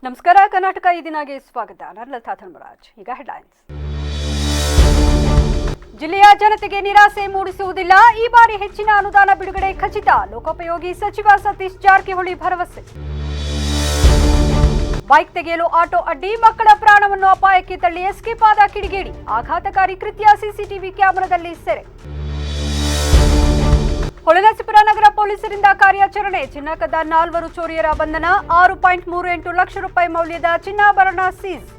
ನಮಸ್ಕಾರ. ಕರ್ನಾಟಕ ಈ ದಿನಕ್ಕೆ ಸ್ವಾಗತ. ನಾನು ಲತಾ ಧರ್ಮರಾಜ್. ಈಗ ಹೆಡ್ಲೈನ್ಸ್. ಜಿಲ್ಲೆಯ ಜನತೆಗೆ ನಿರಾಸೆ ಮೂಡಿಸುವುದಿಲ್ಲ, ಈ ಬಾರಿ ಹೆಚ್ಚಿನ ಅನುದಾನ ಬಿಡುಗಡೆ ಖಚಿತ, ಲೋಕೋಪಯೋಗಿ ಸಚಿವ ಸತೀಶ್ ಜಾರಕಿಹೊಳಿ ಭರವಸೆ. ಬೈಕ್ ತೆಗೆಯಲು ಆಟೋ ಅಡ್ಡಿ, ಮಕ್ಕಳ ಪ್ರಾಣವನ್ನು ಅಪಾಯಕ್ಕೆ ತಳ್ಳಿ ಎಸ್ಕೇಪ್ ಆದ ಕಿಡಿಗೇಡಿ, ಆಘಾತಕಾರಿ ಕೃತ್ಯ ಸಿಸಿಟಿವಿ ಕ್ಯಾಮೆರಾದಲ್ಲಿ ಸೆರೆ. ಹೊಳೆನರಸೀಪುರ ನಗರ ಪೊಲೀಸರಿಂದ ಕಾರ್ಯಾಚರಣೆ, ಚಿನ್ನ ಕದ್ದ 4 ಚೋರಿಯರ ಬಂಧನ, 6.38 ಲಕ್ಷ ರೂಪಾಯಿ ಮೌಲ್ಯದ ಚಿನ್ನಾಭರಣ ಸೀಸ್.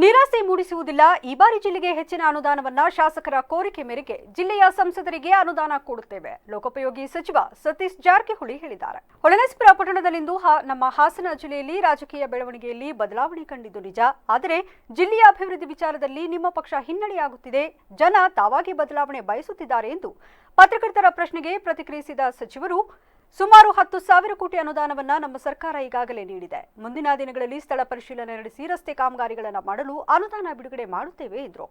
ನಿರಾಸೆ ಮೂಡಿಸುವುದಿಲ್ಲ, ಈ ಬಾರಿ ಜಿಲ್ಲೆಗೆ ಹೆಚ್ಚಿನ ಅನುದಾನವನ್ನ ಶಾಸಕರ ಕೋರಿಕೆ ಮೇರೆಗೆ ಜಿಲ್ಲೆಯ ಸಂಸದರಿಗೆ ಅನುದಾನ ಕೊಡುತ್ತೇವೆ, ಲೋಕೋಪಯೋಗಿ ಸಚಿವ ಸತೀಶ್ ಜಾರಕಿಹೊಳಿ ಹೇಳಿದ್ದಾರೆ. ಹೊಳೆನರಸೀಪುರ ಪಟ್ಟಣದಲ್ಲಿಂದು ನಮ್ಮ ಹಾಸನ ಜಿಲ್ಲೆಯಲ್ಲಿ ರಾಜಕೀಯ ಬೆಳವಣಿಗೆಯಲ್ಲಿ ಬದಲಾವಣೆ ಕಂಡಿದ್ದು ನಿಜ, ಆದರೆ ಜಿಲ್ಲೆಯ ಅಭಿವೃದ್ಧಿ ವಿಚಾರದಲ್ಲಿ ನಿಮ್ಮ ಪಕ್ಷ ಹಿನ್ನಡೆಯಾಗುತ್ತಿದೆ, ಜನ ತಾವಾಗಿ ಬದಲಾವಣೆ ಬಯಸುತ್ತಿದ್ದಾರೆ ಎಂದು ಪತ್ರಕರ್ತರ ಪ್ರಶ್ನೆಗೆ ಪ್ರತಿಕ್ರಿಯಿಸಿದ ಸಚಿವರು, ಸುಮಾರು 10,000 ಕೋಟಿ ಅನುದಾನವನ್ನ ನಮ್ಮ ಸರ್ಕಾರ ಈಗಾಗಲೇ ನೀಡಿದೆ. ಮುಂದಿನ ದಿನಗಳಲ್ಲಿ ಸ್ಥಳ ಪರಿಶೀಲನೆ ನಡೆಸಿ ರಸ್ತೆ ಕಾಮಗಾರಿಗಳನ್ನು ಮಾಡಲು ಅನುದಾನ ಬಿಡುಗಡೆ ಮಾಡುತ್ತೇವೆ ಎಂದರು.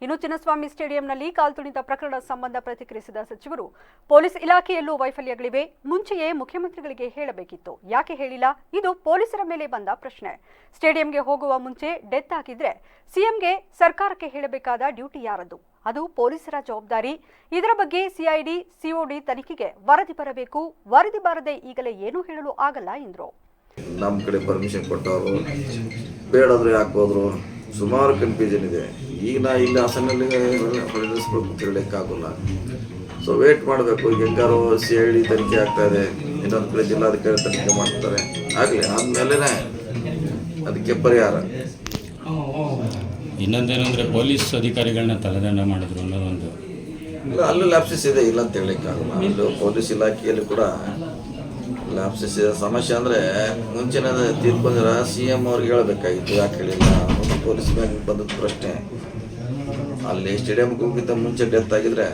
ಇನ್ನು ಚಿನ್ನಸ್ವಾಮಿ ಸ್ಟೇಡಿಯಂನಲ್ಲಿ ಕಾಲ್ತುಳಿತ ಪ್ರಕರಣ ಸಂಬಂಧ ಪ್ರತಿಕ್ರಿಯಿಸಿದ ಸಚಿವರು, ಪೊಲೀಸ್ ಇಲಾಖೆಯಲ್ಲೂ ವೈಫಲ್ಯಗಳಿವೆ, ಮುಂಚೆಯೇ ಮುಖ್ಯಮಂತ್ರಿಗಳಿಗೆ ಹೇಳಬೇಕಿತ್ತು, ಯಾಕೆ ಹೇಳಿಲ್ಲ? ಇದು ಪೊಲೀಸರ ಮೇಲೆ ಬಂದ ಪ್ರಶ್ನೆ. ಸ್ಟೇಡಿಯಂಗೆ ಹೋಗುವ ಮುಂಚೆ ಡೆತ್ ಆಗಿದ್ರೆ ಸಿಎಂಗೆ ಸರ್ಕಾರಕ್ಕೆ ಹೇಳಬೇಕಾದ ಡ್ಯೂಟಿ ಯಾರದ್ದು? ಅದು ಪೊಲೀಸರ ಜವಾಬ್ದಾರಿ. ಇದರ ಬಗ್ಗೆ ಸಿಐಡಿ ಸಿಒಡಿ ತನಿಖೆಗೆ ವರದಿ ಬರಬೇಕು, ವರದಿ ಬಾರದೆ ಈಗಲೇ ಏನೂ ಹೇಳಲು ಆಗಲ್ಲ ಎಂದರು. ನಮ್ಮ ಕಡೆ ಪರ್ಮಿಷನ್ ಕೊಟ್ಟವರು ಬೇಡಾದ್ರು ಯಾಕೆ ಹೋದ್ರು, ಸುಮಾರು ಕನ್ಫ್ಯೂಷನ್ ಇದೆ. ಈಗ ನಾ ಇಲ್ಲಿ ಹಾಸನಲ್ಲಿ ಹೇಳಲಿಕ್ಕಾಗಲ್ಲ, ಸೊ ವೇಟ್ ಮಾಡಬೇಕು. ಈಗ ಹೆಂಗಾರು ಸಿಐಡಿ ತನಿಖೆ ಆಗ್ತಾ ಇದೆ, ಇನ್ನೊಂದು ಕಡೆ ಜಿಲ್ಲಾಧಿಕಾರಿ ತನಿಖೆ ಮಾಡ್ತಾರೆ, ಆಗಲಿ ಆದಮೇಲೆ ಅದಕ್ಕೆ ಪರಿಹಾರ. ಇನ್ನೊಂದೇನೆಂದರೆ ಪೊಲೀಸ್ ಅಧಿಕಾರಿಗಳನ್ನ ತಲೆದಂಡ ಮಾಡಿದ್ರು ಅನ್ನೋದೊಂದು. ಇಲ್ಲ, ಅಲ್ಲೂ ಲ್ಯಾಪ್ಸಸ್ ಇದೆ, ಇಲ್ಲ ಅಂತ ಹೇಳಲಿಕ್ಕಾಗಲ್ಲ. ಅಲ್ಲೂ ಪೊಲೀಸ್ ಇಲಾಖೆಯಲ್ಲಿ ಕೂಡ ಲ್ಯಾಪ್ಸಸ್ ಇದೆ. ಸಮಸ್ಯೆ ಅಂದರೆ ಮುಂಚಿನ ತೀರ್ಪು ಬಂದ್ರೆ CM ಅವ್ರಿಗೆ ಹೇಳಬೇಕಾಗಿತ್ತು, ಯಾಕೆ ಹೇಳಿಲ್ಲ? ಪೊಲೀಸ್ ಬ್ಯಾಂಕ್ ಬಂದದ್ದು ಪ್ರಶ್ನೆ. ಅಲ್ಲಿ ಸ್ಟೇಡಿಯಂಗೆ ಹೋಗಿದ್ದ ಮುಂಚೆ ಡೆತ್ ಆಗಿದ್ರೆ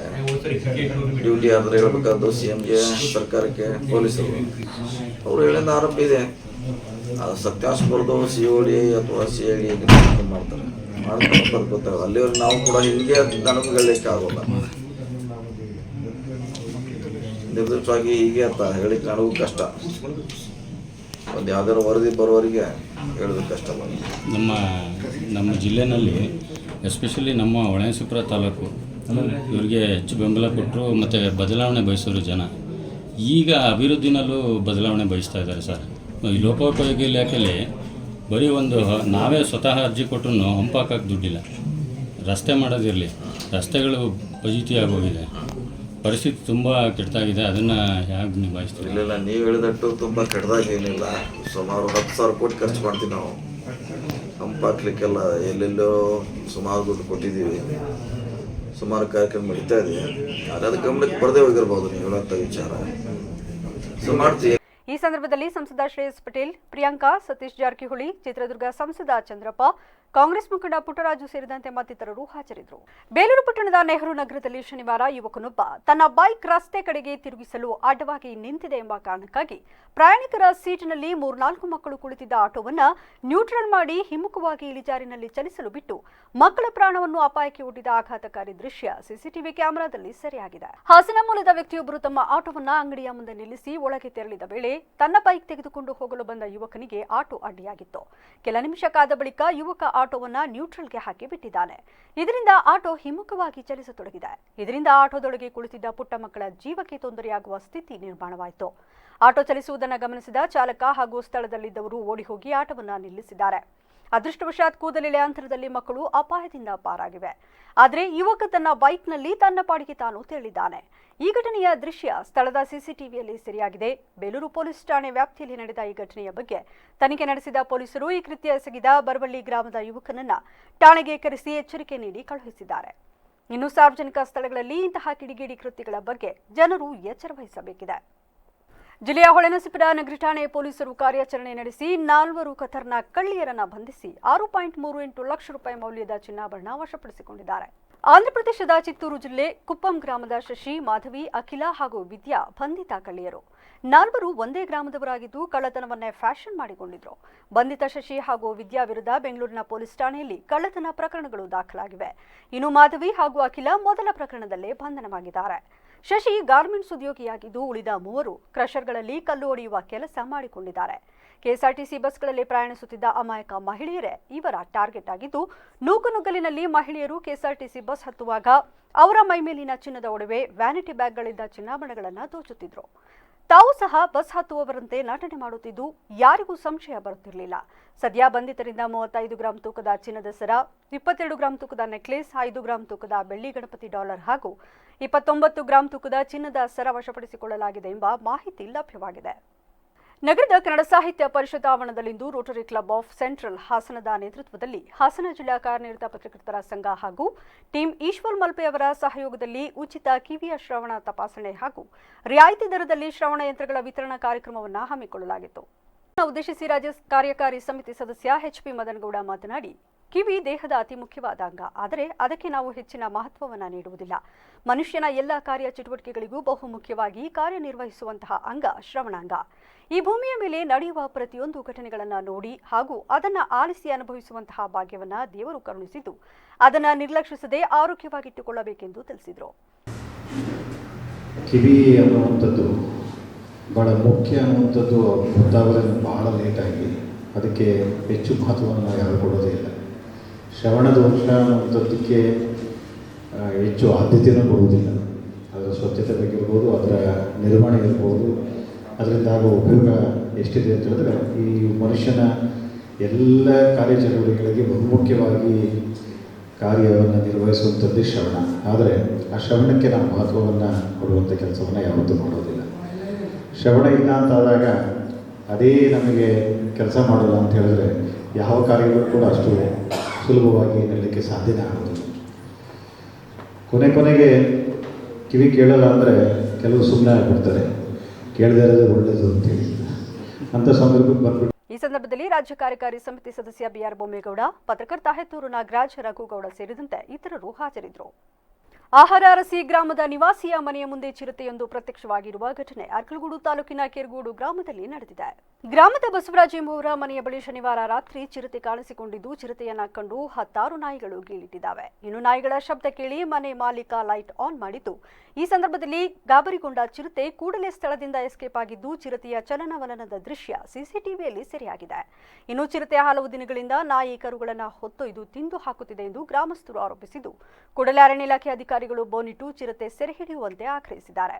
ಡ್ಯೂಟಿ ಆದ್ರೆ ಹೇಳಬೇಕಾದ್ದು CMಗೆ, ಸರ್ಕಾರಕ್ಕೆ, ಪೊಲೀಸರು. ಅವರು ಹೇಳಿದ ಆರೋಪ ಇದೆ, ಅದು ಸತ್ಯಾಂಶ ಬರೆದು COD ಅಥವಾ CID ಮಾಡ್ತಾರೆ ಗೊತ್ತಾಗಲ್ಲ. ಅಲ್ಲಿವರೆಗೆ ನಾವು ಕೂಡ ಹಿಂಗೆ ನನಗೆ ಹೇಳಲಿಕ್ಕೆ ಆಗೋಲ್ಲ, ನಿರ್ದಿಷ್ಟವಾಗಿ ಹೀಗೆ ಅಂತ ಹೇಳಿಕ್ಕೆ ನನಗೂ ಕಷ್ಟ. ಒಂದು ಯಾವ್ದಾದ್ರು ವರದಿ ಬರೋವರಿಗೆ ಹೇಳೋದು ಕಷ್ಟ. ನಮ್ಮ ಜಿಲ್ಲೆಯಲ್ಲಿ ಎಸ್ಪೆಷಲಿ ನಮ್ಮ ಹೊಳೆನರಸೀಪುರ ತಾಲೂಕು ಇವರಿಗೆ ಹೆಚ್ಚು ಬೆಂಬಲ ಕೊಟ್ಟರು ಮತ್ತು ಬದಲಾವಣೆ ಬಯಸೋರು ಜನ. ಈಗ ಅಭಿವೃದ್ಧಿನಲ್ಲೂ ಬದಲಾವಣೆ ಬಯಸ್ತಾ ಇದ್ದಾರೆ ಸರ್. ಈ ಲೋಕೋಪಯೋಗಿ ಇಲಾಖೆಯಲ್ಲಿ ಬರೀ ನಾವೇ ಸ್ವತಃ ಅರ್ಜಿ ಕೊಟ್ಟರು ಹಂಪಾಕಕ್ಕೆ ದುಡ್ಡಿಲ್ಲ. ರಸ್ತೆ ಮಾಡೋದಿರಲಿ, ರಸ್ತೆಗಳು ಫಜೀತಿಯಾಗಿ ಹೋಗಿದೆ, ಪರಿಸ್ಥಿತಿ ತುಂಬ ಕೆಟ್ಟದಾಗಿದೆ. ಅದನ್ನು ಹೇಗೆ ನಿಭಾಯಿಸ್ತೀವಿ? ಇಲ್ಲ, ನೀವು ಹೇಳಿದಟ್ಟು ತುಂಬ ಕೆಟ್ಟದಾಗಿ ಏನಿಲ್ಲ. ಸುಮಾರು 10,000 ಕೋಟಿ ಖರ್ಚು ಮಾಡ್ತೀವಿ ನಾವು. ಹಂಪಾಕ್ಲಿಕ್ಕೆಲ್ಲ ಎಲ್ಲೆಲ್ಲೋ ಸುಮಾರು ದುಡ್ಡು ಕೊಟ್ಟಿದ್ದೀವಿ, ಸುಮಾರು ಕಾರ್ಯಕ್ರಮ ನಡೀತಾ ಇದೆ. ಆದರೆ ಅದು ಗಮನಕ್ಕೆ ಬರದೇ ಹೋಗಿರ್ಬೋದು ನೀವು ಹೇಳೋಂಥ ವಿಚಾರ. ಸೊ ಮಾಡ್ತೀವಿ. ಈ ಸಂದರ್ಭದಲ್ಲಿ ಸಂಸದ ಶ್ರೇಯಸ್ ಪಟೇಲ್, ಪ್ರಿಯಾಂಕಾ, ಸತೀಶ್ ಜಾರಕಿಹೊಳಿ, ಚಿತ್ರದುರ್ಗ ಸಂಸದ ಚಂದ್ರಪ್ಪ, ಕಾಂಗ್ರೆಸ್ ಮುಖಂಡ ಪುಟ್ಟರಾಜು ಸೇರಿದಂತೆ ಮತ್ತಿತರರು ಹಾಜರಿದ್ದರು. ಬೇಲೂರು ಪಟ್ಟಣದ ನೆಹರು ನಗರದಲ್ಲಿ ಶನಿವಾರ ಯುವಕನೊಬ್ಬ ತನ್ನ ಬೈಕ್ ರಸ್ತೆ ಕಡೆಗೆ ತಿರುಗಿಸಲು ಅಡ್ಡವಾಗಿ ನಿಂತಿದೆ ಎಂಬ ಕಾರಣಕ್ಕಾಗಿ ಪ್ರಯಾಣಿಕರ ಸೀಟಿನಲ್ಲಿ 3-4 ಮಕ್ಕಳು ಕುಳಿತಿದ್ದ ಆಟೋವನ್ನು ನ್ಯೂಟ್ರಲ್ ಮಾಡಿ ಹಿಮ್ಮುಖವಾಗಿ ಇಳಿಜಾರಿನಲ್ಲಿ ಚಲಿಸಲು ಬಿಟ್ಟು ಮಕ್ಕಳ ಪ್ರಾಣವನ್ನು ಅಪಾಯಕ್ಕೆ ಒಡ್ಡಿದ ಆಘಾತಕಾರಿ ದೃಶ್ಯ ಸಿಸಿಟಿವಿ ಕ್ಯಾಮೆರಾದಲ್ಲಿ ಸೆರೆಯಾಗಿದೆ. ಹಾಸನ ಮೂಲದ ವ್ಯಕ್ತಿಯೊಬ್ಬರು ತಮ್ಮ ಆಟೋವನ್ನು ಅಂಗಡಿಯ ಮುಂದೆ ನಿಲ್ಲಿಸಿ ಒಳಗೆ ತೆರಳಿದ ವೇಳೆ ತನ್ನ ಬೈಕ್ ತೆಗೆದುಕೊಂಡು ಹೋಗಲು ಬಂದ ಯುವಕನಿಗೆ ಆಟೋ ಅಡ್ಡಿಯಾಗಿತ್ತು. ಕೆಲ ನಿಮಿಷ ಕಾದ ಬಳಿಕ ಯುವಕ ಆಟೋವನ್ನ ನ್ಯೂಟ್ರಲ್ಗೆ ಹಾಕಿ ಬಿಟ್ಟಿದ್ದಾನೆ. ಇದರಿಂದ ಆಟೋ ಹಿಮ್ಮುಖವಾಗಿ ಚಲಿಸತೊಡಗಿದೆ. ಇದರಿಂದ ಆಟೋದೊಳಗೆ ಕುಳಿತಿದ್ದ ಪುಟ್ಟ ಮಕ್ಕಳ ಜೀವಕ್ಕೆ ತೊಂದರೆಯಾಗುವ ಸ್ಥಿತಿ ನಿರ್ಮಾಣವಾಯಿತು. ಆಟೋ ಚಲಿಸುವುದನ್ನು ಗಮನಿಸಿದ ಚಾಲಕ ಹಾಗೂ ಸ್ಥಳದಲ್ಲಿದ್ದವರು ಓಡಿ ಹೋಗಿ ಆಟೋವನ್ನ ನಿಲ್ಲಿಸಿದ್ದಾರೆ. ಅದೃಷ್ಟವಶಾತ್ ಕೂದಲೆಳೆ ಅಂತರದಲ್ಲಿ ಮಕ್ಕಳು ಅಪಾಯದಿಂದ ಪಾರಾಗಿವೆ. ಆದರೆ ಯುವಕ ತನ್ನ ಬೈಕ್ನಲ್ಲಿ ತನ್ನ ಪಾಡಿಗೆ ತಾನು ತೆರಳಿದ್ದಾನೆ. ಈ ಘಟನೆಯ ದೃಶ್ಯ ಸ್ಥಳದ ಸಿಸಿಟಿವಿಯಲ್ಲಿ ಸೆರೆಯಾಗಿದೆ. ಬೇಲೂರು ಪೊಲೀಸ್ ಠಾಣೆ ವ್ಯಾಪ್ತಿಯಲ್ಲಿ ನಡೆದ ಈ ಘಟನೆಯ ಬಗ್ಗೆ ತನಿಖೆ ನಡೆಸಿದ ಪೊಲೀಸರು ಈ ಕೃತ್ಯ ಎಸಗಿದ ಬರವಳ್ಳಿ ಗ್ರಾಮದ ಯುವಕನನ್ನ ಠಾಣೆಗೆ ಕರೆಸಿ ಎಚ್ಚರಿಕೆ ನೀಡಿ ಕಳುಹಿಸಿದ್ದಾರೆ. ಇನ್ನು ಸಾರ್ವಜನಿಕ ಸ್ಥಳಗಳಲ್ಲಿ ಇಂತಹ ಕಿಡಿಗೇಡಿ ಕೃತ್ಯಗಳ ಬಗ್ಗೆ ಜನರು ಎಚ್ಚರ ವಹಿಸಬೇಕಿದೆ. ಜಿಲ್ಲೆಯ ಹೊಳೆನರಸೀಪುರ ನಗರ ಠಾಣೆ ಪೊಲೀಸರು ಕಾರ್ಯಾಚರಣೆ ನಡೆಸಿ 4 ಖತರ್ನಾಕ್ ಕಳ್ಳಿಯರನ್ನ ಬಂಧಿಸಿ 6.38 ಲಕ್ಷ ರೂಪಾಯಿ ಮೌಲ್ಯದ ಚಿನ್ನಾಭರಣ ವಶಪಡಿಸಿಕೊಂಡಿದ್ದಾರೆ. ಆಂಧ್ರಪ್ರದೇಶದ ಚಿತ್ತೂರು ಜಿಲ್ಲೆ ಕುಪ್ಪಂ ಗ್ರಾಮದ ಶಶಿ, ಮಾಧವಿ, ಅಖಿಲ ಹಾಗೂ ವಿದ್ಯಾ ಬಂಧಿತ ಕಳ್ಳಿಯರು. 4 ಒಂದೇ ಗ್ರಾಮದವರಾಗಿದ್ದು ಕಳ್ಳತನವನ್ನೇ ಫ್ಯಾಷನ್ ಮಾಡಿಕೊಂಡಿದ್ರು. ಬಂಧಿತ ಶಶಿ ಹಾಗೂ ವಿದ್ಯಾ ವಿರುದ್ಧ ಬೆಂಗಳೂರಿನ ಪೊಲೀಸ್ ಠಾಣೆಯಲ್ಲಿ ಕಳ್ಳತನ ಪ್ರಕರಣಗಳು ದಾಖಲಾಗಿವೆ. ಇನ್ನು ಮಾಧವಿ ಹಾಗೂ ಅಖಿಲ ಮೊದಲ ಪ್ರಕರಣದಲ್ಲೇ ಬಂಧನವಾಗಿದ್ದಾರೆ. ಶಶಿ ಗಾರ್ಮೆಂಟ್ಸ್ ಉದ್ಯೋಗಿಯಾಗಿದ್ದು ಉಳಿದ 3 ಕ್ರಷರ್ಗಳಲ್ಲಿ ಕಲ್ಲು ಹೊಡೆಯುವ ಕೆಲಸ ಮಾಡಿಕೊಂಡಿದ್ದಾರೆ. ಕೆಎಸ್ಆರ್ಟಿಸಿ ಬಸ್ಗಳಲ್ಲಿ ಪ್ರಯಾಣಿಸುತ್ತಿದ್ದ ಅಮಾಯಕ ಮಹಿಳೆಯರೇ ಇವರ ಟಾರ್ಗೆಟ್ ಆಗಿದ್ದು, ನೂಕುನುಗ್ಗಲಿನಲ್ಲಿ ಮಹಿಳೆಯರು ಕೆಎಸ್ಆರ್ಟಿಸಿ ಬಸ್ ಹತ್ತುವಾಗ ಅವರ ಮೈಮೇಲಿನ ಚಿನ್ನದ ಒಡವೆ, ವ್ಯಾನಿಟಿ ಬ್ಯಾಗ್ಗಳಿಂದ ಚಿನ್ನಾಭರಣಗಳನ್ನು ದೋಚುತ್ತಿದ್ರು. ತಾವು ಸಹ ಬಸ್ ಹತ್ತುವವರಂತೆ ನಟನೆ ಮಾಡುತ್ತಿದ್ದು ಯಾರಿಗೂ ಸಂಶಯ ಬರುತ್ತಿರಲಿಲ್ಲ. ಸದ್ಯ ಬಂಧಿತರಿಂದ 35 ಗ್ರಾಂ ತೂಕದ ಚಿನ್ನದ ಸರ, 22 ಗ್ರಾಂ ತೂಕದ ನೆಕ್ಲೆಸ್, 5 ಗ್ರಾಂ ತೂಕದ ಬೆಳ್ಳಿ ಗಣಪತಿ ಡಾಲರ್ ಹಾಗೂ 29 ಗ್ರಾಂ ತೂಕದ ಚಿನ್ನದ ಸರ ವಶಪಡಿಸಿಕೊಳ್ಳಲಾಗಿದೆ ಎಂಬ ಮಾಹಿತಿ ಲಭ್ಯವಾಗಿದೆ. ನಗರದ Kannada Sahitya Parishat ಆವರಣದಲ್ಲಿಂದು Rotary club of central ಹಾಸನದ ನೇತೃತ್ವದಲ್ಲಿ ಹಾಸನ ಜಿಲ್ಲಾ ಕಾರ್ಯನಿರತ ಪತ್ರಕರ್ತರ ಸಂಘ ಹಾಗೂ ಟೀಮ್ ಈಶ್ವರ್ ಮಲ್ಪೆ ಅವರ ಸಹಯೋಗದಲ್ಲಿ ಉಚಿತ ಕಿವಿಯ ಶ್ರವಣ ತಪಾಸಣೆ ಹಾಗೂ ರಿಯಾಯಿತಿ ದರದಲ್ಲಿ ಶ್ರವಣ ಯಂತ್ರಗಳ ವಿತರಣಾ ಕಾರ್ಯಕ್ರಮವನ್ನು ಹಮ್ಮಿಕೊಳ್ಳಲಾಗಿತ್ತು. ಉದ್ದೇಶಿಸಿ ರಾಜ್ಯ ಕಾರ್ಯಕಾರಿ ಸಮಿತಿ ಸದಸ್ಯ ಎಚ್.ಪಿ. ಮದನಗೌಡ ಮಾತನಾಡಿ, ಕಿವಿ ದೇಹದ ಅತಿ ಮುಖ್ಯವಾದ ಅಂಗ. ಆದರೆ ಅದಕ್ಕೆ ನಾವು ಹೆಚ್ಚಿನ ಮಹತ್ವವನ್ನು ನೀಡುವುದಿಲ್ಲ. ಮನುಷ್ಯನ ಎಲ್ಲ ಕಾರ್ಯ ಚಟುವಟಿಕೆಗಳಿಗೂ ಬಹುಮುಖ್ಯವಾಗಿ ಕಾರ್ಯನಿರ್ವಹಿಸುವಂತಹ ಅಂಗ ಶ್ರವಣಾಂಗ. ಈ ಭೂಮಿಯ ಮೇಲೆ ನಡೆಯುವ ಪ್ರತಿಯೊಂದು ಘಟನೆಗಳನ್ನು ನೋಡಿ ಹಾಗೂ ಅದನ್ನು ಆಲಿಸಿ ಅನುಭವಿಸುವಂತಹ ಭಾಗ್ಯವನ್ನು ದೇವರು ಕರುಣಿಸಿದ್ದು, ಅದನ್ನು ನಿರ್ಲಕ್ಷಿಸದೆ ಆರೋಗ್ಯವಾಗಿಟ್ಟುಕೊಳ್ಳಬೇಕೆಂದು ತಿಳಿಸಿದರು. ಕಿವಿ ಅನ್ನುವಂಥದ್ದು ಭಾಳ ಮುಖ್ಯ ಅನ್ನುವಂಥದ್ದು ಗೊತ್ತಾಗೋದು ಭಾಳ ಲೇಟಾಗಿ, ಅದಕ್ಕೆ ಹೆಚ್ಚು ಮಹತ್ವವನ್ನು ಯಾರು ಕೊಡೋದೇ ಇಲ್ಲ. ಶ್ರವಣ ದೋಷ ಅನ್ನುವಂಥದ್ದಕ್ಕೆ ಹೆಚ್ಚು ಆದ್ಯತೆಯನ್ನು ಕೊಡುವುದಿಲ್ಲ. ಅದರ ಸ್ವಚ್ಛತೆ ಬಗ್ಗೆ ಇರ್ಬೋದು, ಅದರ ನಿರ್ವಹಣೆ ಇರ್ಬೋದು, ಅದರಿಂದ ಆಗುವ ಉಪಯೋಗ ಎಷ್ಟಿದೆ ಅಂತ ಹೇಳಿದ್ರೆ, ಈ ಮನುಷ್ಯನ ಎಲ್ಲ ಕಾರ್ಯಚಟುವಟಿಕೆಗಳಿಗೆ ಬಹುಮುಖ್ಯವಾಗಿ ಕಾರ್ಯವನ್ನು ನಿರ್ವಹಿಸುವಂಥದ್ದೇ ಶ್ರವಣ. ಆದರೆ ಆ ಶ್ರವಣಕ್ಕೆ ನಾವು ಮಹತ್ವವನ್ನು ಕೊಡುವಂಥ ಕೆಲಸವನ್ನು ಯಾವತ್ತೂ ಮಾಡೋದಿಲ್ಲ. ಶ್ರವಣ ಇಲ್ಲ ಅಂತಾದಾಗ ಅದೇ ನಮಗೆ ಕೆಲಸ ಮಾಡೋಲ್ಲ ಅಂತ ಹೇಳಿದ್ರೆ ಯಾವ ಕಾರ್ಯಗಳು ಕೂಡ ಅಷ್ಟು ಸುಲಭವಾಗಿ ನಿಲ್ಲಕ್ಕೆ ಸಾಧ್ಯನೇ ಆಗೋದಿಲ್ಲ. ಕೊನೆಗೆ ಕಿವಿ ಕೇಳಲ್ಲ ಅಂದರೆ ಕೆಲವು ಸುಮ್ಮನೆ ಆಗಿಬಿಡ್ತಾರೆ, ಕೇಳದೇ ಇರೋದು ಒಳ್ಳೆಯದು ಅಂತೇಳಿ ಅಂಥ ಸಂದರ್ಭಕ್ಕೆ ಬರ್ಬಿಟ್ಟು. ಈ ಸಂದರ್ಭದಲ್ಲಿ ರಾಜ್ಯ ಕಾರ್ಯಕಾರಿ ಸಮಿತಿ ಸದಸ್ಯ ಬಿಆರ್ ಬೊಮ್ಮೇಗೌಡ, ಪತ್ರಕರ್ತ ಹೆತ್ತೂರು ನಾಗರಾಜ್, ರಘುಗೌಡ ಸೇರಿದಂತೆ ಇತರರು ಹಾಜರಿದ್ದರು. ಆಹಾರ ಅರಸಿ ಗ್ರಾಮದ ನಿವಾಸಿಯ ಮನೆಯ ಮುಂದೆ ಚಿರತೆಯೊಂದು ಪ್ರತ್ಯಕ್ಷವಾಗಿರುವ ಘಟನೆ ಅರ್ಕಲಗೂಡು ತಾಲೂಕಿನ ಕೆರಗೋಡು ಗ್ರಾಮದಲ್ಲಿ ನಡೆದಿದೆ. ಗ್ರಾಮದ ಬಸವರಾಜ್ ಎಂಬುವರ ಮನೆಯ ಬಳಿ ಶನಿವಾರ ರಾತ್ರಿ ಚಿರತೆ ಕಾಣಿಸಿಕೊಂಡಿದ್ದು, ಚಿರತೆಯನ್ನ ಕಂಡು 10 ನಾಯಿಗಳು ಗೀಳಿಟ್ಟಿದ್ದಾವೆ. ಇನ್ನು ನಾಯಿಗಳ ಶಬ್ದ ಕೇಳಿ ಮನೆ ಮಾಲೀಕ ಲೈಟ್ ಆನ್ ಮಾಡಿದ್ದು, ಈ ಸಂದರ್ಭದಲ್ಲಿ ಗಾಬರಿಗೊಂಡ ಚಿರತೆ ಕೂಡಲೇ ಸ್ಥಳದಿಂದ ಎಸ್ಕೇಪ್ ಆಗಿದ್ದು, ಚಿರತೆಯ ಚಲನವಲನದ ದೃಶ್ಯ ಸಿಸಿಟಿವಿಯಲ್ಲಿ ಸೆರೆಯಾಗಿದೆ. ಇನ್ನು ಚಿರತೆ ಹಲವು ದಿನಗಳಿಂದ ನಾಯಿ ಕರುಗಳನ್ನು ಹೊತ್ತೊಯ್ದು ತಿಂದು ಹಾಕುತ್ತಿದೆ ಎಂದು ಗ್ರಾಮಸ್ಥರು ಆರೋಪಿಸಿದ್ದು, ಕೂಡಲೇ ಅರಣ್ಯ ಇಲಾಖೆ ಅಧಿಕಾರಿಗಳು ಬೋನಿಟ್ಟು ಚಿರತೆ ಸೆರೆ ಹಿಡಿಯುವಂತೆ ಆಗ್ರಹಿಸಿದ್ದಾರೆ.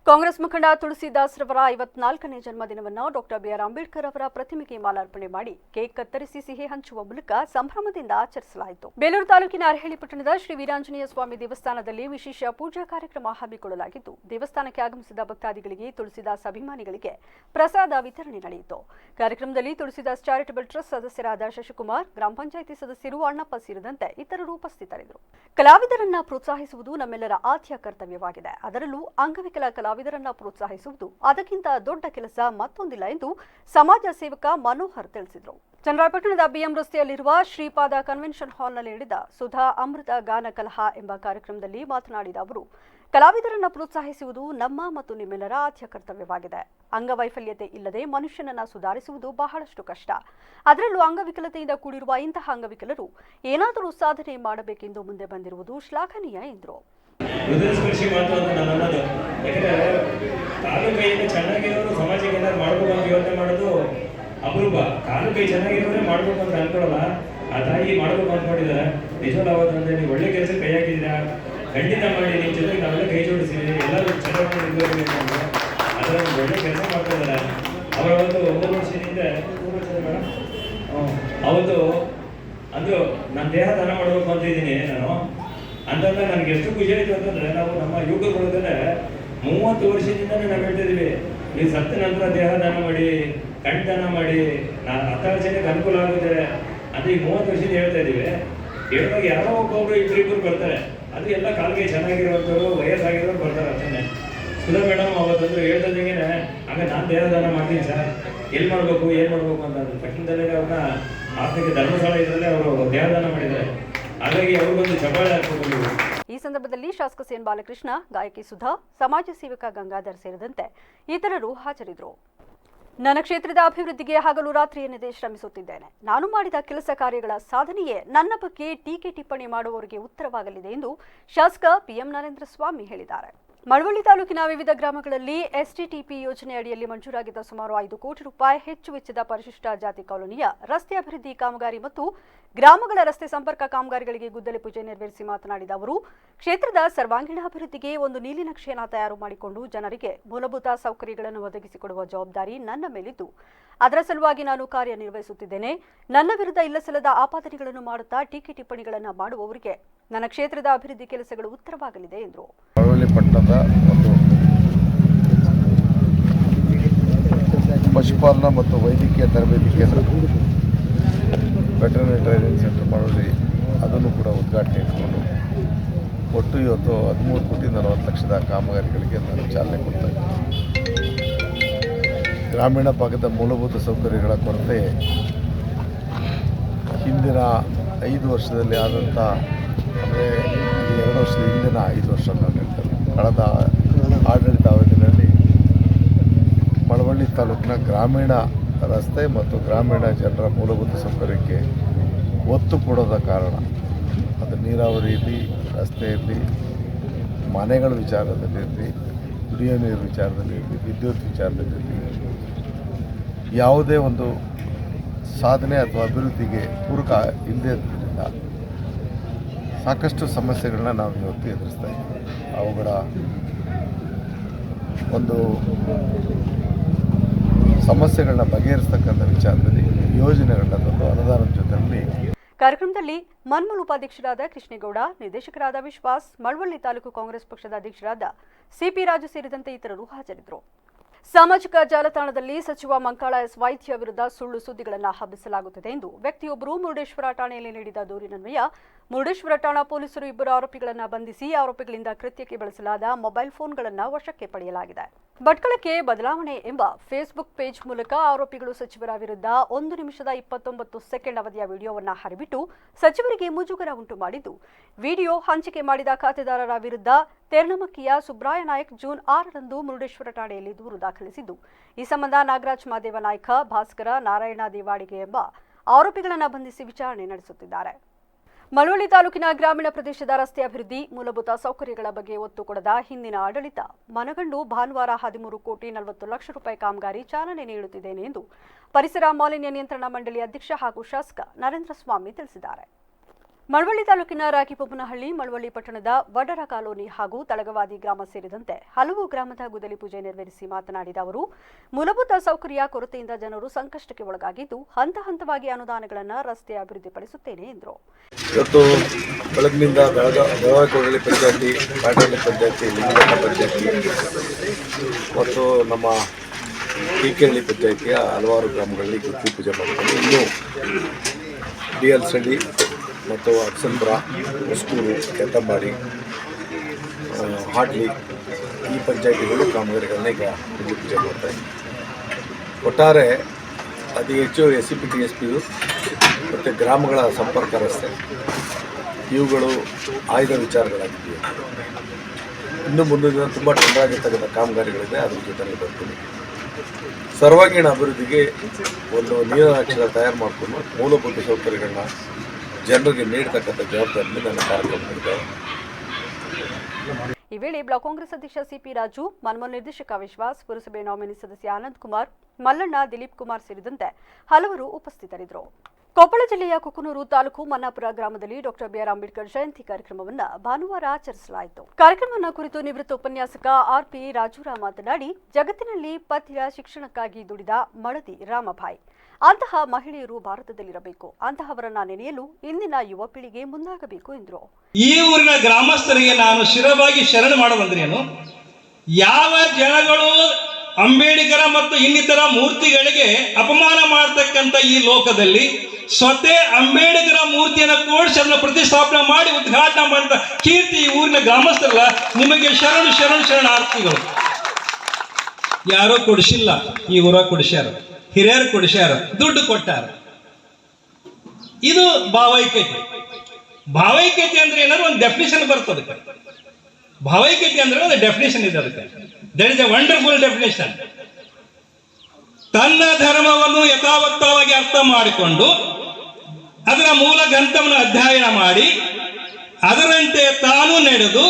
ಕಾಂಗ್ರೆಸ್ ಮುಖಂಡ ತುಳಸಿದಾಸ್ ರವರ 54ನೇ ಜನ್ಮದಿನವನ್ನು ಡಾಕ್ಟರ್ ಬಿಆರ್ ಅಂಬೇಡ್ಕರ್ ಅವರ ಪ್ರತಿಮೆಗೆ ಮಾಲಾರ್ಪಣೆ ಮಾಡಿ ಕೇಕ್ ಕತ್ತರಿಸಿ ಸಿಹಿ ಹಂಚುವ ಮೂಲಕ ಸಂಭ್ರಮದಿಂದ ಆಚರಿಸಲಾಯಿತು. ಬೇಲೂರು ತಾಲೂಕಿನ ಅರಹಳ್ಳಿ ಪಟ್ಟಣದ ಶ್ರೀ ವೀರಾಂಜನೇಯ ಸ್ವಾಮಿ ದೇವಸ್ಥಾನದಲ್ಲಿ ವಿಶೇಷ ಪೂಜಾ ಕಾರ್ಯಕ್ರಮ ಹಮ್ಮಿಕೊಳ್ಳಲಾಗಿದ್ದು, ದೇವಸ್ಥಾನಕ್ಕೆ ಆಗಮಿಸಿದ ಭಕ್ತಾದಿಗಳಿಗೆ, ತುಳಸಿದಾಸ್ ಅಭಿಮಾನಿಗಳಿಗೆ ಪ್ರಸಾದ ವಿತರಣೆ ನಡೆಯಿತು. ಕಾರ್ಯಕ್ರಮದಲ್ಲಿ ತುಳಸಿದಾಸ್ ಚಾರಿಟಬಲ್ ಟ್ರಸ್ಟ್ ಸದಸ್ಯರಾದ ಶಶಿಕುಮಾರ್, ಗ್ರಾಮ ಪಂಚಾಯಿತಿ ಸದಸ್ಯರು ಅಣ್ಣಪ್ಪ ಸೇರಿದಂತೆ ಇತರರು ಉಪಸ್ಥಿತರಿದ್ದರು. ಕಲಾವಿದರನ್ನ ಪ್ರೋತ್ಸಾಹಿಸುವುದು ನಮ್ಮೆಲ್ಲರ ಆದ್ಯ ಕರ್ತವ್ಯವಾಗಿದೆ. ಅದರಲ್ಲೂ ಅಂಗವಿಕಲ ಕಲಾವಿದರನ್ನ ಪ್ರೋತ್ಸಾಹಿಸುವುದು ಅದಕ್ಕಿಂತ ದೊಡ್ಡ ಕೆಲಸ ಮತ್ತೊಂದಿಲ್ಲ ಎಂದು ಸಮಾಜ ಸೇವಕ ಮನೋಹರ್ ತಿಳಿಸಿದರು. ಚನ್ನರಾಯಪಟ್ಟಣದ ಬಿಎಂ ರಸ್ತೆಯಲ್ಲಿರುವ ಶ್ರೀಪಾದ ಕನ್ವೆನ್ಷನ್ ಹಾಲ್ನಲ್ಲಿ ನಡೆದ ಸುಧಾ ಅಮೃತ ಗಾನ ಕಲಹ ಎಂಬ ಕಾರ್ಯಕ್ರಮದಲ್ಲಿ ಮಾತನಾಡಿದ ಅವರು, ಕಲಾವಿದರನ್ನ ಪ್ರೋತ್ಸಾಹಿಸುವುದು ನಮ್ಮ ಮತ್ತು ನಿಮ್ಮೆಲ್ಲರ ಆದ್ಯ ಕರ್ತವ್ಯವಾಗಿದೆ. ಅಂಗವೈಫಲ್ಯತೆ ಇಲ್ಲದೆ ಮನುಷ್ಯನನ್ನ ಸುಧಾರಿಸುವುದು ಬಹಳಷ್ಟು ಕಷ್ಟ. ಅದರಲ್ಲೂ ಅಂಗವಿಕಲತೆಯಿಂದ ಕೂಡಿರುವ ಇಂತಹ ಅಂಗವಿಕಲರು ಏನಾದರೂ ಸಾಧನೆ ಮಾಡಬೇಕೆಂದು ಮುಂದೆ ಬಂದಿರುವುದು ಶ್ಲಾಘನೀಯ ಎಂದರು. ಹೃದಯಸ್ಪರ್ಶಿ ಮಾತು ಅಂತ ನಾನು ಅನ್ನೋದು. ಯಾಕಂದರೆ ಕಾಲು ಕೈಯಿಂದ ಚೆನ್ನಾಗಿರೋರು ಸಮಾಜಕ್ಕೆ ಏನಾದ್ರು ಮಾಡ್ಬೇಕು ಅಂತ ಯೋಚನೆ ಮಾಡೋದು ಅಪರೂಪ. ಕಾಲು ಕೈ ಚೆನ್ನಾಗಿರೋದ್ರೆ ಮಾಡ್ಬೇಕು ಅಂತ ಅನ್ಕೊಳ್ಳಲ್ಲ. ಆ ತಾಯಿ ಮಾಡ್ಬೇಕು ಅಂದ್ಕೊಂಡಿದ್ದಾರೆ. ನಿಜವಲ್ಲ ಅವತ್ತಂದ್ರೆ ನೀವು ಒಳ್ಳೆ ಕೆಲಸಕ್ಕೆ ಕೈ ಹಾಕಿದ್ದೀರಾ, ಖಂಡಿತ ಮಾಡಿ. ನಿಮ್ಮ ಜೊತೆಗೆ ನಾವೆಲ್ಲ ಕೈ ಜೋಡಿಸ್ತೀವಿ, ಎಲ್ಲರೂ ಚೆನ್ನಾಗಿ ಇರಬೇಕು ಅಂತ ಅದರ ಒಳ್ಳೆ ಕೆಲಸ ಮಾಡ್ತಾ ಇದ್ದಾರೆ. ಅವರ ಒಂದು 3 ವರ್ಷದಿಂದ ಅವತ್ತು ಅಂದು ನಾನು ದೇಹ ದಾನ ಮಾಡಬೇಕು ಅಂತ ಇದ್ದೀನಿ ನಾನು ಅಂತಂದ್ರೆ ನನಗೆ ಎಷ್ಟು ಖುಷಿ ಆಯಿತು ಅಂತಂದರೆ, ನಾವು ನಮ್ಮ ಯುವಕರುಗಳಲ್ಲೇ 30 ವರ್ಷದಿಂದಲೇ ನಾವು ಹೇಳ್ತಿದ್ದೀವಿ, ನೀವು ಸತ್ತ ನಂತರ ದೇಹ ದಾನ ಮಾಡಿ, ಕಣ್ಣು ದಾನ ಮಾಡಿ, 10 ಜನಕ್ಕೆ ಅನುಕೂಲ ಆಗುತ್ತೆ ಅಂತ ಈಗ 30 ವರ್ಷದಿಂದ ಹೇಳ್ತಾ ಇದ್ದೀವಿ. ಹೇಳುವಾಗ ಯಾರೋ ಒಬ್ಬೊಬ್ರು ಇಬ್ಬರು ಬರ್ತಾರೆ, ಅದು ಎಲ್ಲ ಕಾಲಿಗೆ ಚೆನ್ನಾಗಿರೋಂಥವ್ರು, ವಯಸ್ಸಾಗಿರೋರು ಬರ್ತಾರೆ ಅಷ್ಟೇ. ಸುಧಾ ಮೇಡಮ್ ಅವತ್ತಂದ್ರೆ ಹೇಳ್ದಂಗೆ ಆಗ ನಾನು ದೇಹ ದಾನ ಮಾಡ್ತೀನಿ ಸರ್, ಎಲ್ಲಿ ಮಾಡಬೇಕು ಏನು ಮಾಡಬೇಕು ಅಂತ ತಕ್ಷಣದಲ್ಲೇ ಅವ್ರನ್ನ ಆರ್ಥಿಕ ಧರ್ಮಸ್ಥಳ ಇದರಲ್ಲೇ ಅವರು ದೇಹದಾನ ಮಾಡಿದ್ದಾರೆ. ಹಾಗಾಗಿ ಅವ್ರಿಗೊಂದು ಚಪ್ಪಾಳೆ ಹಾಕ್ಬೋದು. ಈ ಸಂದರ್ಭದಲ್ಲಿ ಶಾಸಕ ಸಿಎನ್ ಬಾಲಕೃಷ್ಣ, ಗಾಯಕಿ ಸುಧಾ, ಸಮಾಜ ಸೇವಕ ಗಂಗಾಧರ್ ಸೇರಿದಂತೆ ಇತರರು ಹಾಜರಿದ್ದರು. ನನ್ನ ಕ್ಷೇತ್ರದ ಅಭಿವೃದ್ಧಿಗೆ ಹಗಲು ರಾತ್ರಿ ಎನ್ನದೇ ಶ್ರಮಿಸುತ್ತಿದ್ದೇನೆ. ನಾನು ಮಾಡಿದ ಕೆಲಸ ಕಾರ್ಯಗಳ ಸಾಧನೆಯೇ ನನ್ನ ಬಗ್ಗೆ ಟೀಕೆ ಟಿಪ್ಪಣಿ ಮಾಡುವವರಿಗೆ ಉತ್ತರವಾಗಲಿದೆ ಎಂದು ಶಾಸಕ ಪಿಎಂ ನರೇಂದ್ರ ಸ್ವಾಮಿ ಹೇಳಿದ್ದಾರೆ. ಮಳವಳ್ಳಿ ತಾಲೂಕಿನ ವಿವಿಧ ಗ್ರಾಮಗಳಲ್ಲಿ ಎಸ್ಟಿಟಿಪಿ ಯೋಜನೆ ಅಡಿಯಲ್ಲಿ ಮಂಜೂರಾಗಿದ್ದ ಸುಮಾರು 5 ಕೋಟಿ ರೂಪಾಯಿ ಹೆಚ್ಚು ವೆಚ್ಚದ ಪರಿಶಿಷ್ಟ ಜಾತಿ ಕಾಲೋನಿಯ ರಸ್ತೆ ಅಭಿವೃದ್ಧಿ ಕಾಮಗಾರಿ ಮತ್ತು ಗ್ರಾಮಗಳ ರಸ್ತೆ ಸಂಪರ್ಕ ಕಾಮಗಾರಿಗಳಿಗೆ ಗುದ್ದಲಿ ಪೂಜೆ ನೆರವೇರಿಸಿ ಮಾತನಾಡಿದ ಅವರು, ಕ್ಷೇತ್ರದ ಸರ್ವಾಂಗೀಣ ಅಭಿವೃದ್ಧಿಗೆ ಒಂದು ನೀಲಿನಕ್ಷೆಯನ್ನು ತಯಾರು ಮಾಡಿಕೊಂಡು ಜನರಿಗೆ ಮೂಲಭೂತ ಸೌಕರ್ಯಗಳನ್ನು ಒದಗಿಸಿಕೊಡುವ ಜವಾಬ್ದಾರಿ ನನ್ನ ಮೇಲಿದ್ದು, ಅದರ ಸಲುವಾಗಿ ನಾನು ಕಾರ್ಯನಿರ್ವಹಿಸುತ್ತಿದ್ದೇನೆ. ನನ್ನ ವಿರುದ್ಧ ಇಲ್ಲಸಲ್ಲದ ಆಪಾದನೆಗಳನ್ನು ಮಾಡುತ್ತಾ ಟೀಕೆ ಟಿಪ್ಪಣಿಗಳನ್ನು ಮಾಡುವವರಿಗೆ ನನ್ನ ಕ್ಷೇತ್ರದ ಅಭಿವೃದ್ಧಿ ಕೆಲಸಗಳು ಉತ್ತರವಾಗಲಿದೆ ಎಂದರು. ಮಳವಳ್ಳಿ ಪಟ್ಟಣದ ಒಂದು ಪಶುಪಾಲನಾ ಮತ್ತು ವೈದ್ಯಕೀಯ ತರಬೇತಿ ಕೇಂದ್ರ, ವೆಟರ್ನರಿ ಟ್ರೈನಿಂಗ್ ಸೆಂಟರ್ ಮಳವಳ್ಳಿ, ಅದನ್ನು ಕೂಡ ಉದ್ಘಾಟನೆ ಇಟ್ಕೊಂಡು ಒಟ್ಟು ಇವತ್ತು 13,40,00,000 ಕಾಮಗಾರಿಗಳಿಗೆ ನಾನು ಚಾಲನೆ ಕೊಡ್ತಾ ಇದ್ದೀನಿ. ಗ್ರಾಮೀಣ ಭಾಗದ ಮೂಲಭೂತ ಸೌಕರ್ಯಗಳ ಕೊರತೆ ಹಿಂದಿನ 5 ವರ್ಷದಲ್ಲಿ ಆದಂಥ, ಅಂದರೆ 2 ವರ್ಷದ ಹಿಂದಿನ 5 ವರ್ಷ ನಾನು ಹೇಳ್ತೇನೆ, ಕಳೆದ ಆಡಳಿತಾವಧಿಯಲ್ಲಿ ಮಳವಳ್ಳಿ ತಾಲೂಕಿನ ಗ್ರಾಮೀಣ ರಸ್ತೆ ಮತ್ತು ಗ್ರಾಮೀಣ ಜನರ ಮೂಲಭೂತ ಸೌಕರ್ಯಕ್ಕೆ ಒತ್ತು ಕೊಡೋದ ಕಾರಣ, ಅದು ನೀರಾವರಿ ಇರಲಿ, ರಸ್ತೆ ಇರಲಿ, ಮನೆಗಳ ವಿಚಾರದಲ್ಲಿರಲಿ, ಕುಡಿಯೋ ನೀರು ವಿಚಾರದಲ್ಲಿರಲಿ, ವಿದ್ಯುತ್ ವಿಚಾರದಲ್ಲಿರಲಿ, ಯಾವುದೇ ಒಂದು ಸಾಧನೆ ಅಥವಾ ಅಭಿವೃದ್ಧಿಗೆ ಪೂರಕ ಇಲ್ಲದೇ ಇರೋದ್ರಿಂದ ಸಾಕಷ್ಟು ಸಮಸ್ಯೆಗಳನ್ನ ನಾವು ಇವತ್ತು ಎದುರಿಸ್ತಾ ಇದ್ದೀವಿ. ಅವುಗಳ ಒಂದು ಸಮಸ್ಯೆಗಳನ್ನ ಬಗೆಹರಿಸ್ತಕ್ಕಂಥ ವಿಚಾರದಲ್ಲಿ ಯೋಜನೆಗಳನ್ನ ತಂದು ಅನುದಾನದ ಜೊತೆಯಲ್ಲಿ ಕಾರ್ಯಕ್ರಮದಲ್ಲಿ ಮನ್ಮೂಲ್ ಉಪಾಧ್ಯಕ್ಷರಾದ ಕೃಷ್ಣೇಗೌಡ, ನಿರ್ದೇಶಕರಾದ ವಿಶ್ವಾಸ್, ಮಳವಳ್ಳಿ ತಾಲೂಕು ಕಾಂಗ್ರೆಸ್ ಪಕ್ಷದ ಅಧ್ಯಕ್ಷರಾದ ಸಿಪಿ ರಾಜು ಸೇರಿದಂತೆ ಇತರರು ಹಾಜರಿದ್ದರು. ಸಾಮಾಜಿಕ ಜಾಲತಾಣದಲ್ಲಿ ಸಚಿವ ಮಂಕಾಳ ಎಸ್ ವೈದ್ಯ ವಿರುದ್ಧ ಸುಳ್ಳು ಸುದ್ದಿಗಳನ್ನು ಹಬ್ಬಿಸಲಾಗುತ್ತಿದೆ ಎಂದು ವ್ಯಕ್ತಿಯೊಬ್ಬರು ಮುರುಡೇಶ್ವರ ಠಾಣೆಯಲ್ಲಿ ನೀಡಿದ ದೂರಿನನ್ವಯ ಮುರುಡೇಶ್ವರ ಠಾಣಾ ಪೊಲೀಸರು 2 ಆರೋಪಿಗಳನ್ನು ಬಂಧಿಸಿ ಆರೋಪಿಗಳಿಂದ ಕೃತ್ಯಕ್ಕೆ ಬಳಸಲಾದ ಮೊಬೈಲ್ ಫೋನ್ಗಳನ್ನು ವಶಕ್ಕೆ ಪಡೆಯಲಾಗಿದೆ. ಭಟ್ಕಳಕ್ಕೆ ಬದಲಾವಣೆ ಎಂಬ ಫೇಸ್ಬುಕ್ ಪೇಜ್ ಮೂಲಕ ಆರೋಪಿಗಳು ಸಚಿವರ ವಿರುದ್ಧ 1 ನಿಮಿಷದ 29 ಸೆಕೆಂಡ್ ಅವಧಿಯ ವಿಡಿಯೋವನ್ನು ಹರಿಬಿಟ್ಟು ಸಚಿವರಿಗೆ ಮುಜುಗರ ಉಂಟು ಮಾಡಿದ್ದು, ವಿಡಿಯೋ ಹಂಚಿಕೆ ಮಾಡಿದ ಖಾತೆದಾರರ ವಿರುದ್ಧ ತೆರ್ನಮಕ್ಕಿಯ ಸುಬ್ರಾಯ ನಾಯಕ್ ಜೂನ್ 6ರಂದು ಮುರುಡೇಶ್ವರ ಠಾಣೆಯಲ್ಲಿ ದೂರು ದಾಖಲಿಸಿದ್ದು, ಈ ಸಂಬಂಧ ನಾಗರಾಜ್ ಮಾದೇವ ನಾಯ್ಕ, ಭಾಸ್ಕರ, ನಾರಾಯಣ ದೇವಾಡಿಗೆ ಎಂಬ ಆರೋಪಿಗಳನ್ನು ಬಂಧಿಸಿ ವಿಚಾರಣೆ ನಡೆಸುತ್ತಿದ್ದಾರೆ. ಮಳವಳ್ಳಿ ತಾಲೂಕಿನ ಗ್ರಾಮೀಣ ಪ್ರದೇಶದ ರಸ್ತೆ ಅಭಿವೃದ್ಧಿ, ಮೂಲಭೂತ ಸೌಕರ್ಯಗಳ ಬಗ್ಗೆ ಒತ್ತು ಕೊಡದ ಹಿಂದಿನ ಆಡಳಿತ ಮನಗಂಡು ಭಾನುವಾರ 13,40,00,000 ಕಾಮಗಾರಿ ಚಾಲನೆ ನೀಡುತ್ತಿದ್ದೇನೆ ಎಂದು ಪರಿಸರ ಮಾಲಿನ್ಯ ನಿಯಂತ್ರಣ ಮಂಡಳಿ ಅಧ್ಯಕ್ಷ ಹಾಗೂ ಶಾಸಕ ನರೇಂದ್ರ ಸ್ವಾಮಿ ತಿಳಿಸಿದ್ದಾರೆ. ಮಳವಳ್ಳಿ ತಾಲೂಕಿನ ರಾಗಿಬೊಮ್ಮನಹಳ್ಳಿ, ಮಳವಳ್ಳಿ ಪಟ್ಟಣದ ವಡರ ಕಾಲೋನಿ ಹಾಗೂ ತಳಗವಾದಿ ಗ್ರಾಮ ಸೇರಿದಂತೆ ಹಲವು ಗ್ರಾಮದ ಗುದ್ದಲಿ ಪೂಜೆ ನೆರವೇರಿಸಿ ಮಾತನಾಡಿದ ಅವರು, ಮೂಲಭೂತ ಸೌಕರ್ಯ ಕೊರತೆಯಿಂದ ಜನರು ಸಂಕಷ್ಟಕ್ಕೆ ಒಳಗಾಗಿದ್ದು, ಹಂತ ಹಂತವಾಗಿ ಅನುದಾನಗಳನ್ನು ರಸ್ತೆ ಅಭಿವೃದ್ಧಿಪಡಿಸುತ್ತೇನೆ ಎಂದರು. ಇವತ್ತು ಬೆಳಗಿನಿಂದ ಬೆಳಗಾವಿ ಪಂಚಾಯತಿ, ಕಾಟಳ್ಳಿ ಪಂಚಾಯತಿ, ಲಿಂಗಘಟ್ಟ ಪಂಚಾಯತಿ ಮತ್ತು ನಮ್ಮ ಟಿಕೆಹಳ್ಳಿ ಪಂಚಾಯತಿಯ ಹಲವಾರು ಗ್ರಾಮಗಳಲ್ಲಿ ಗುದ್ದಲಿ ಪೂಜೆ ಮಾಡಿಕೊಂಡು ಇನ್ನೂ DL ಮತ್ತು ಅಕ್ಸಂಪುರ, ಹೊಸೂರು, ಕೆತ್ತಂಬಾಡಿ, ಹಾಡ್ಲಿ ಈ ಪಂಚಾಯತಿಗಳು ಕಾಮಗಾರಿಗಳನ್ನ ಈಗ ಗುದ್ದಲಿ ಪೂಜೆ ಮಾಡ್ತಾಯಿದೆ. ಒಟ್ಟಾರೆ ಅತಿ ಹೆಚ್ಚು SCP TSPU ಮತ್ತು ಗ್ರಾಮಗಳ ಸಂಪರ್ಕ ರಸ್ತೆ ಇವುಗಳು ಆಯ್ದ ವಿಚಾರಗಳಾಗಿವೆ. ಇನ್ನು ಮುಂದಿನ ದಿನ ತುಂಬ ಟೆಂಡರಾಗಿರ್ತಕ್ಕಂಥ ಕಾಮಗಾರಿಗಳಿದೆ, ಅದ್ರ ಜೊತೆಗೆ ಬರ್ತೀನಿ. ಸರ್ವಾಂಗೀಣ ಅಭಿವೃದ್ಧಿಗೆ ಒಂದು ನೀಲನಕ್ಷೆ ತಯಾರು ಮಾಡಿಕೊಂಡು ಮೂಲಭೂತ ಸೌಕರ್ಯಗಳನ್ನ ಜನರಿಗೆ ನೀಡತಕ್ಕಂಥ ಜವಾಬ್ದಾರಿ ನನ್ನ ಕಾರ್ಯಕ್ರಮಗಳಿದ್ದಾವೆ. ಈ ವೇಳೆ ಬ್ಲಾಕ್ ಕಾಂಗ್ರೆಸ್ ಅಧ್ಯಕ್ಷ ಸಿಪಿ ರಾಜು, ಮನ್ಮೂಲ್ ನಿರ್ದೇಶಕ ವಿಶ್ವಾಸ್, ಪುರಸಭೆ ನಾಮಿನಿ ಸದಸ್ಯ ಆನಂದ್ ಕುಮಾರ್, ಮಲ್ಲಣ್ಣ, ದಿಲೀಪ್ ಕುಮಾರ್ ಸೇರಿದಂತೆ ಹಲವರು ಉಪಸ್ಥಿತರಿದ್ದರು. ಕೊಪ್ಪಳ ಜಿಲ್ಲೆಯ ಕುಕನೂರು ತಾಲೂಕು ಮನ್ನಾಪುರ ಗ್ರಾಮದಲ್ಲಿ ಡಾಕ್ಟರ್ BR ಅಂಬೇಡ್ಕರ್ ಜಯಂತಿ ಕಾರ್ಯಕ್ರಮವನ್ನು ಭಾನುವಾರ ಆಚರಿಸಲಾಯಿತು. ಕಾರ್ಯಕ್ರಮವನ್ನು ಕುರಿತು ನಿವೃತ್ತ ಉಪನ್ಯಾಸಕ RP ರಾಜೂರ ಮಾತನಾಡಿ, ಜಗತ್ತಿನಲ್ಲಿ ಪಥ್ಯ ಶಿಕ್ಷಣಕ್ಕಾಗಿ ದುಡಿದ ಮಡದಿ ರಾಮಭಾಯಿ, ಅಂತಹ ಮಹಿಳೆಯರು ಭಾರತದಲ್ಲಿರಬೇಕು, ಅಂತಹವರನ್ನ ನೆನೆಯಲು ಇಂದಿನ ಯುವ ಪೀಳಿಗೆ ಮುಂದಾಗಬೇಕು ಎಂದರು. ಈ ಊರಿನ ಗ್ರಾಮಸ್ಥರಿಗೆ ನಾನು ಶಿರವಾಗಿ ಶರಣ ಮಾಡುವಂದ್ರೇನು, ಯಾವ ಜನಗಳು ಅಂಬೇಡ್ಕರ ಮತ್ತು ಇನ್ನಿತರ ಮೂರ್ತಿಗಳಿಗೆ ಅಪಮಾನ ಮಾಡತಕ್ಕಂಥ ಈ ಲೋಕದಲ್ಲಿ ಸ್ವತಃ ಅಂಬೇಡ್ಕರ ಮೂರ್ತಿಯನ್ನು ಕೂಡಿಸಿ ಅದನ್ನು ಪ್ರತಿಷ್ಠಾಪನೆ ಮಾಡಿ ಉದ್ಘಾಟನೆ ಮಾಡಿದ ಕೀರ್ತಿ ಈ ಊರಿನ ಗ್ರಾಮಸ್ಥರಲ್ಲ, ನಿಮಗೆ ಶರಣು ಶರಣು ಶರಣಾರ್ಥಿಗಳು. ಯಾರೋ ಕೊಡಿಸಿಲ್ಲ, ಈ ಊರ ಕೊಡಿಸ್ಯಾರ, ಹಿರಿಯರು ಕೊಡಿಸ್ಯಾರ, ದುಡ್ಡು ಕೊಟ್ಟಾರ. ಇದು ಭಾವೈಕ್ಯತೆ. ಭಾವೈಕ್ಯತೆ ಅಂದ್ರೆ ಏನಾದ್ರು ಒಂದು ಡೆಫಿನೇಷನ್ ಬರ್ತದೆ. ಭಾವೈಕ್ಯತೆ ಅಂದ್ರೆ ಒಂದು ಡೆಫಿನೇಷನ್ ಇದೆ, ಅದಕ್ಕೆ that is A wonderful definition. ತನ್ನ ಧರ್ಮವನ್ನು ಯಥಾವತ್ತವಾಗಿ ಅರ್ಥ ಮಾಡಿಕೊಂಡು ಅದರ ಮೂಲ ಗ್ರಂಥವನ್ನು ಅಧ್ಯಯನ ಮಾಡಿ ಅದರಂತೆ ತಾನು ನಡೆದು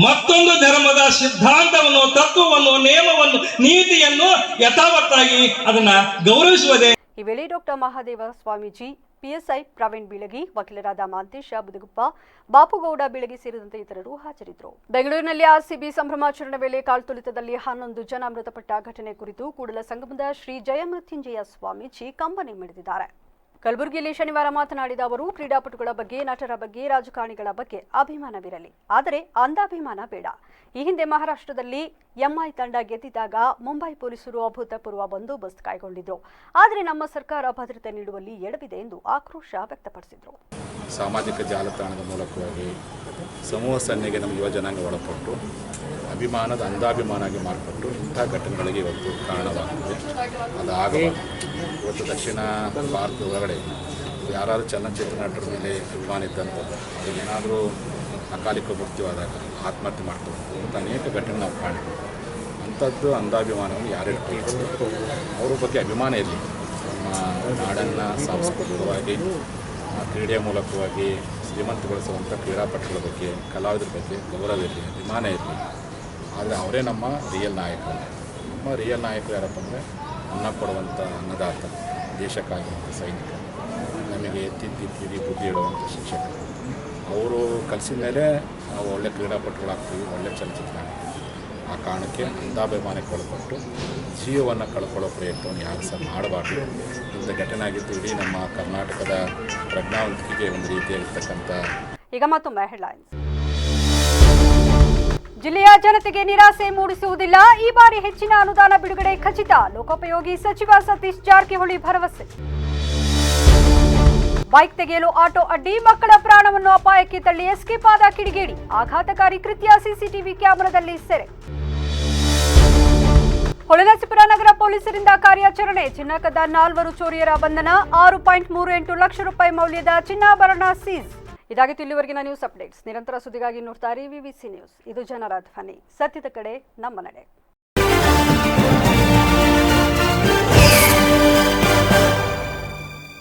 ಮತ್ತೊಂದು ಧರ್ಮದ ಸಿದ್ಧಾಂತವನ್ನು, ತತ್ವವನ್ನು, ನಿಯಮವನ್ನು, ನೀತಿಯನ್ನು ಯಥಾವತ್ತಾಗಿ ಅದನ್ನ ಗೌರವಿಸುವುದೇ. ಈ ವೇಳೆ ಡಾಕ್ಟರ್ ಮಹಾದೇವ ಸ್ವಾಮೀಜಿ, ಪಿಎಸ್ಐ ಪ್ರವೀಣ್ ಬೀಳಗಿ, ವಕೀಲರಾದ ಮಾಂತೇಶ ಬುದಗುಪ್ಪ, ಬಾಪುಗೌಡ ಬೀಳಗಿ ಸೇರಿದಂತೆ ಇತರರು ಹಾಜರಿದ್ದರು. ಬೆಂಗಳೂರಿನಲ್ಲಿ ಆರ್ಸಿಬಿ ಸಂಭ್ರಮಾಚರಣೆ ವೇಳೆ ಕಾಲ್ತುಳಿತದಲ್ಲಿ 11 ಜನ ಮೃತಪಟ್ಟ ಘಟನೆ ಕುರಿತು ಕೂಡಲಸಂಗಮದ ಶ್ರೀ ಜಯಮೃತ್ಯುಂಜಯ ಸ್ವಾಮೀಜಿ ಕಂಬನಿ ಮಿಡಿದಿದ್ದಾರೆ. ಕಲಬುರಗಿಯಲ್ಲಿ ಶನಿವಾರ ಮಾತನಾಡಿದ ಅವರು, ಕ್ರೀಡಾಪಟುಗಳ ಬಗ್ಗೆ, ನಟರ ಬಗ್ಗೆ, ರಾಜಕಾರಣಿಗಳ ಬಗ್ಗೆ ಅಭಿಮಾನವಿರಲಿ, ಆದರೆ ಅಂಧಾಭಿಮಾನ ಬೇಡ. ಈ ಹಿಂದೆ ಮಹಾರಾಷ್ಟ್ರದಲ್ಲಿ ಎಂಐ ತಂಡ ಗೆದ್ದಿದ್ದಾಗ ಮುಂಬೈ ಪೊಲೀಸರು ಅಭೂತಪೂರ್ವ ಬಂದೋಬಸ್ತ್ ಕೈಗೊಂಡಿದ್ರು. ಆದರೆ ನಮ್ಮ ಸರ್ಕಾರ ಭದ್ರತೆ ನೀಡುವಲ್ಲಿ ಎಡವಿದೆ ಎಂದು ಆಕ್ರೋಶ ವ್ಯಕ್ತಪಡಿಸಿದರು. ಸಾಮಾಜಿಕ ಜಾಲತಾಣದ ಮೂಲಕವಾಗಿ ಸಮೂಹ ಸನ್ನೆಗೆ ನಮ್ಮ ಯುವಜನಾಂಗ ಒಳಪಟ್ಟು ಅಂಧಾಭಿಮಾನಾಗಿ ಮಾರ್ಪಟ್ಟು ಇಂಥ ಘಟನೆಗಳಿಗೆ ಇವತ್ತು ಕಾರಣವಾಗ್ತದೆ. ಅದಾಗಬಾರ್ದು. ಇವತ್ತು ದಕ್ಷಿಣ ಭಾರತ ಒಳಗಡೆ ಯಾರು ಚಲನಚಿತ್ರ ನಟರ ಮೇಲೆ ಅಭಿಮಾನ ಇದ್ದಂಥದ್ದು ಏನಾದರೂ ಅಕಾಲಿಕ ಮೃತ್ಯುವಾದಾಗ ಆತ್ಮಹತ್ಯೆ ಮಾಡ್ತಾರೆ ಅಂತ ಅನೇಕ ಘಟನೆ ನಾವು ಕಾಣ್ತೀವಿ. ಅಂಥದ್ದು ಅಂಧಾಭಿಮಾನವನ್ನು ಯಾರಿಟ್ಟು ಅವ್ರ ಬಗ್ಗೆ ಅಭಿಮಾನ ಇರಲಿ. ನಮ್ಮ ನಾಡನ್ನು ಸಾಂಸ್ಕೃತಿಕವಾಗಿ ಕ್ರೀಡೆಯ ಮೂಲಕವಾಗಿ ಶ್ರೀಮಂತಗೊಳಿಸುವಂಥ ಕ್ರೀಡಾಪಟುಗಳ ಬಗ್ಗೆ, ಕಲಾವಿದರ ಬಗ್ಗೆ ಗೌರವ ಇರಲಿ, ಅಭಿಮಾನ ಇರಲಿ. ಆದರೆ ಅವರೇ ನಮ್ಮ ರಿಯಲ್ ನಾಯಕರು. ನಮ್ಮ ರಿಯಲ್ ನಾಯಕರು ಯಾರಪ್ಪ ಅಂದರೆ ಅನ್ನ ಕೊಡುವಂಥ ಅನ್ನದಾತ, ದೇಶಕ್ಕಾಗಿರುವಂಥ ಸೈನಿಕ, ನಮಗೆ ತಿದ್ದಿ ಬುದ್ಧಿ ಇಡುವಂಥ ಶಿಕ್ಷಕರು. ಅವರು ಕಲಿಸಿದ ಮೇಲೆ ನಾವು ಒಳ್ಳೆ ಕ್ರೀಡಾಪಟುಗಳಾಗ್ತೀವಿ, ಒಳ್ಳೆ ಚಲನಚಿತ್ರ ಆಗ್ತೀವಿ. ಆ ಕಾರಣಕ್ಕೆ ಅಂಧಾಭಿಮಾನಕ್ಕೆ ಒಳಪಟ್ಟು ಜೀವವನ್ನು ಕಳ್ಕೊಳ್ಳೋ ಪ್ರಯತ್ನವನ್ನು ಯಾರು ಸಹ ಮಾಡಬಾರ್ದು. ಇಂಥ ಘಟನೆ ಆಗಿದ್ದು ಇಡೀ ನಮ್ಮ ಕರ್ನಾಟಕದ ಪ್ರಜ್ಞಾವಂತಿಕೆಗೆ ಒಂದು ರೀತಿಯಾಗಿರ್ತಕ್ಕಂಥ. ಈಗ ಮತ್ತೊಮ್ಮೆ ಹೆಡ್ಲೈನ್ಸ್. ಜಿಲ್ಲೆಯ ಜನತೆಗೆ ನಿರಾಸೆ ಮೂಡಿಸುವುದಿಲ್ಲ, ಈ ಬಾರಿ ಹೆಚ್ಚಿನ ಅನುದಾನ ಬಿಡುಗಡೆ ಖಚಿತ, ಲೋಕೋಪಯೋಗಿ ಸಚಿವ ಸತೀಶ್ ಜಾರಕಿಹೊಳಿ ಭರವಸೆ. ಬೈಕ್ ತೆಗೆಯಲು ಆಟೋ ಅಡ್ಡಿ, ಮಕ್ಕಳ ಪ್ರಾಣವನ್ನು ಅಪಾಯಕ್ಕೆ ತಳ್ಳಿ ಎಸ್ಕೇಪ್ ಆದ ಕಿಡಿಗೇಡಿ, ಆಘಾತಕಾರಿ ಕೃತ್ಯ ಸಿಸಿಟಿವಿ ಕ್ಯಾಮೆರಾದಲ್ಲಿ ಸೆರೆ. ಹೊಳೆನರಸೀಪುರ ನಗರ ಪೊಲೀಸರಿಂದ ಕಾರ್ಯಾಚರಣೆ, ಚಿನ್ನ ಕದ್ದ 4 ಚೋರಿಯರ ಬಂಧನ, 6.38 ಲಕ್ಷ ರೂಪಾಯಿ ಮೌಲ್ಯದ ಚಿನ್ನಾಭರಣ ಸೀಸ್. ಇದಾಗಿತ್ತು ಇಲ್ಲಿವರೆಗಿನ ನ್ಯೂಸ್ ಅಪ್ಡೇಟ್ಸ್. ನಿರಂತರ ಸುದ್ದಿಗಾಗಿ ನೋಡ್ತಾ ಇರಿ ವಿವಿಸಿ ನ್ಯೂಸ್. ಇದು ಜನರ ಧ್ವನಿ, ಸತ್ಯದ ಕಡೆ ನಮ್ಮ ನಡೆ.